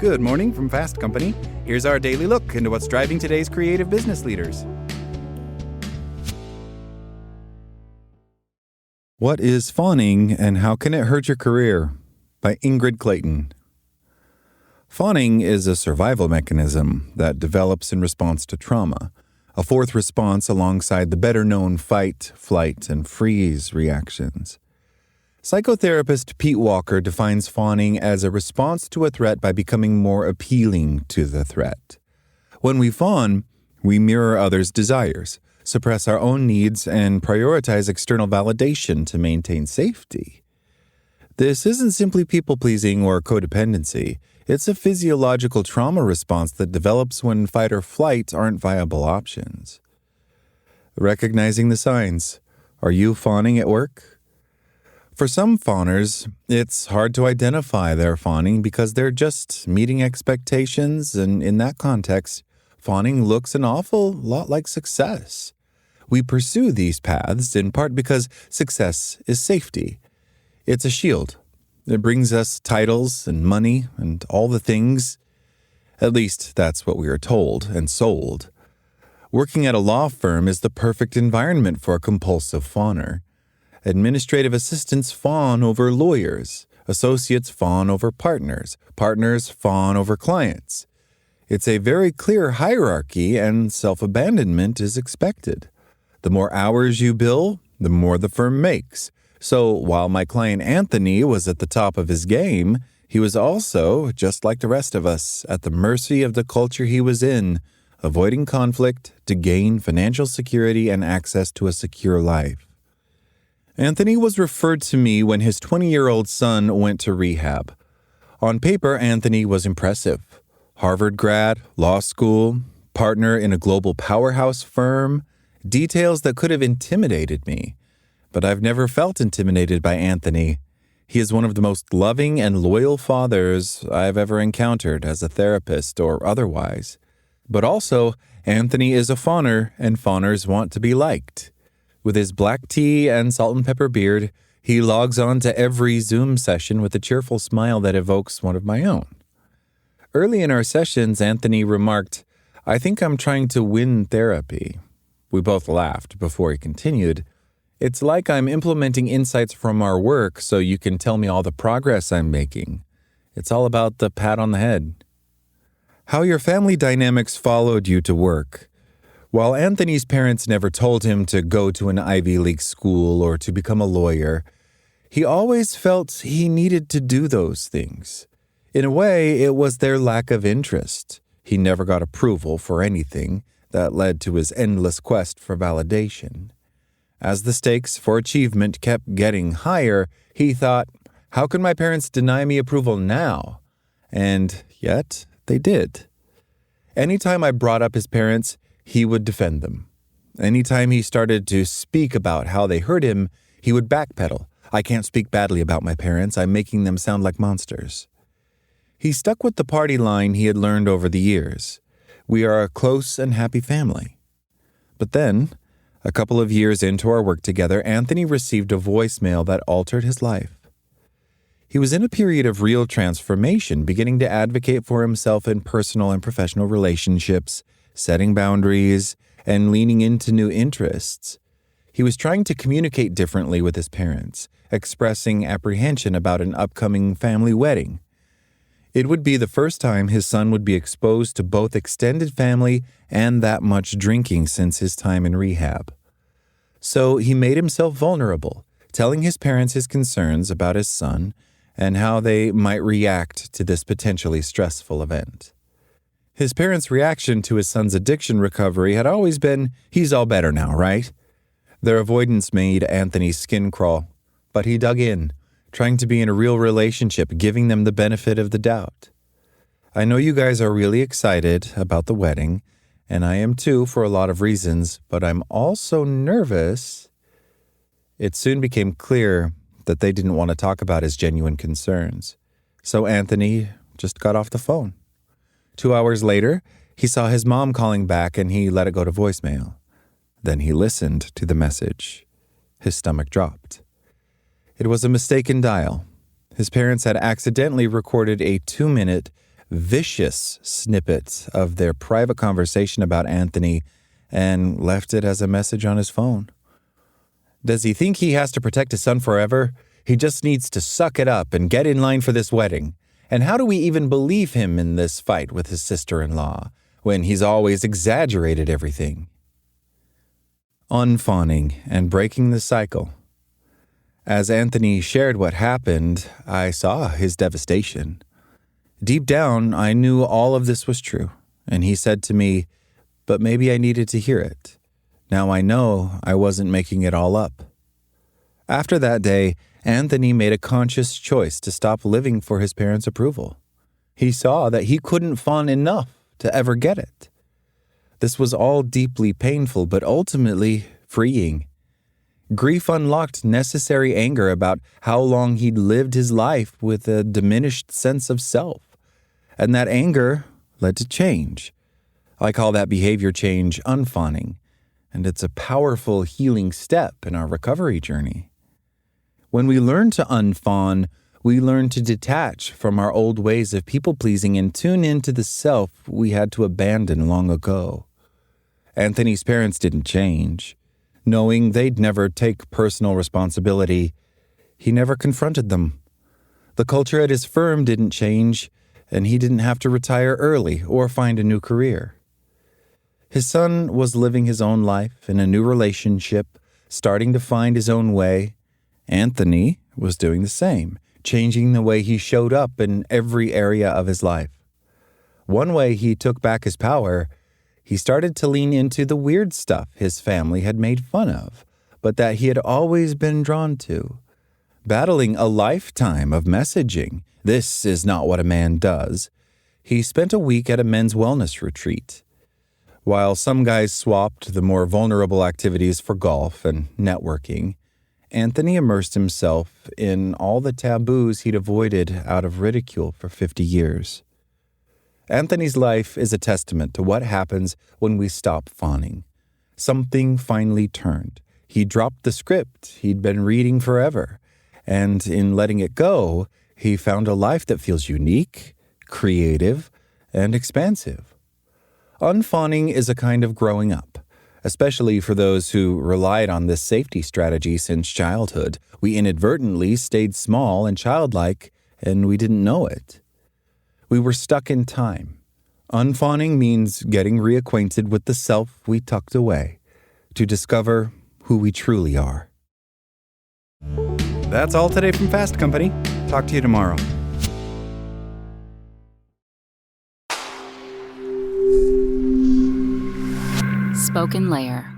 Good morning from Fast Company. Here's our daily look into what's driving today's creative business leaders. What is fawning and how can it hurt your career? By Ingrid Clayton. Fawning is a survival mechanism that develops in response to trauma, a fourth response alongside the better-known fight, flight, and freeze reactions. Psychotherapist Pete Walker defines fawning as a response to a threat by becoming more appealing to the threat. When we fawn, we mirror others' desires, suppress our own needs, and prioritize external validation to maintain safety. This isn't simply people-pleasing or codependency. It's a physiological trauma response that develops when fight or flight aren't viable options. Recognizing the signs. Are you fawning at work? For some fawners, it's hard to identify their fawning because they're just meeting expectations, and in that context, fawning looks an awful lot like success. We pursue these paths in part because success is safety. It's a shield. It brings us titles and money and all the things. At least that's what we are told and sold. Working at a law firm is the perfect environment for a compulsive fawner. Administrative assistants fawn over lawyers. Associates fawn over partners. Partners fawn over clients. It's a very clear hierarchy, and self-abandonment is expected. The more hours you bill, the more the firm makes. So while my client Anthony was at the top of his game, he was also, just like the rest of us, at the mercy of the culture he was in, avoiding conflict to gain financial security and access to a secure life. Anthony was referred to me when his 20-year-old son went to rehab. On paper, Anthony was impressive. Harvard grad, law school, partner in a global powerhouse firm, details that could have intimidated me. But I've never felt intimidated by Anthony. He is one of the most loving and loyal fathers I've ever encountered as a therapist or otherwise. But also, Anthony is a fawner, and fawners want to be liked. With his black tea and salt and pepper beard, he logs on to every Zoom session with a cheerful smile that evokes one of my own. Early in our sessions, Anthony remarked, "I think I'm trying to win therapy." We both laughed before he continued, "It's like I'm implementing insights from our work so you can tell me all the progress I'm making. It's all about the pat on the head." How your family dynamics followed you to work. While Anthony's parents never told him to go to an Ivy League school or to become a lawyer, he always felt he needed to do those things. In a way, it was their lack of interest. He never got approval for anything that led to his endless quest for validation. As the stakes for achievement kept getting higher, he thought, how can my parents deny me approval now? And yet, they did. Anytime I brought up his parents, he would defend them. Anytime he started to speak about how they hurt him, he would backpedal. I can't speak badly about my parents. I'm making them sound like monsters. He stuck with the party line he had learned over the years. We are a close and happy family. But then, a couple of years into our work together, Anthony received a voicemail that altered his life. He was in a period of real transformation, beginning to advocate for himself in personal and professional relationships, setting boundaries, and leaning into new interests. He was trying to communicate differently with his parents, expressing apprehension about an upcoming family wedding. It would be the first time his son would be exposed to both extended family and that much drinking since his time in rehab. So he made himself vulnerable, telling his parents his concerns about his son and how they might react to this potentially stressful event. His parents' reaction to his son's addiction recovery had always been, "He's all better now, right?" Their avoidance made Anthony's skin crawl, but he dug in, trying to be in a real relationship, giving them the benefit of the doubt. I know you guys are really excited about the wedding, and I am too for a lot of reasons, but I'm also nervous. It soon became clear that they didn't want to talk about his genuine concerns, so Anthony just got off the phone. 2 hours later, he saw his mom calling back and he let it go to voicemail. Then he listened to the message. His stomach dropped. It was a mistaken dial. His parents had accidentally recorded a 2-minute, vicious snippet of their private conversation about Anthony and left it as a message on his phone. Does he think he has to protect his son forever? He just needs to suck it up and get in line for this wedding. And how do we even believe him in this fight with his sister-in-law when he's always exaggerated everything? Unfawning and breaking the cycle. As Anthony shared what happened, I saw his devastation. Deep down, I knew all of this was true, and he said to me, "But maybe I needed to hear it. Now I know I wasn't making it all up." After that day, Anthony made a conscious choice to stop living for his parents' approval. He saw that he couldn't fawn enough to ever get it. This was all deeply painful, but ultimately freeing. Grief unlocked necessary anger about how long he'd lived his life with a diminished sense of self. And that anger led to change. I call that behavior change unfawning, and it's a powerful healing step in our recovery journey. When we learn to unfawn, we learn to detach from our old ways of people-pleasing and tune into the self we had to abandon long ago. Anthony's parents didn't change. Knowing they'd never take personal responsibility, he never confronted them. The culture at his firm didn't change, and he didn't have to retire early or find a new career. His son was living his own life in a new relationship, starting to find his own way. Anthony was doing the same, changing the way he showed up in every area of his life. One way he took back his power, he started to lean into the weird stuff his family had made fun of, but that he had always been drawn to. Battling a lifetime of messaging, "This is not what a man does," he spent a week at a men's wellness retreat. While some guys swapped the more vulnerable activities for golf and networking, Anthony immersed himself in all the taboos he'd avoided out of ridicule for 50 years. Anthony's life is a testament to what happens when we stop fawning. Something finally turned. He dropped the script he'd been reading forever, and in letting it go, he found a life that feels unique, creative, and expansive. Unfawning is a kind of growing up, especially for those who relied on this safety strategy since childhood. We inadvertently stayed small and childlike, and we didn't know it. We were stuck in time. Unfawning means getting reacquainted with the self we tucked away to discover who we truly are. That's all today from Fast Company. Talk to you tomorrow. Spoken Layer.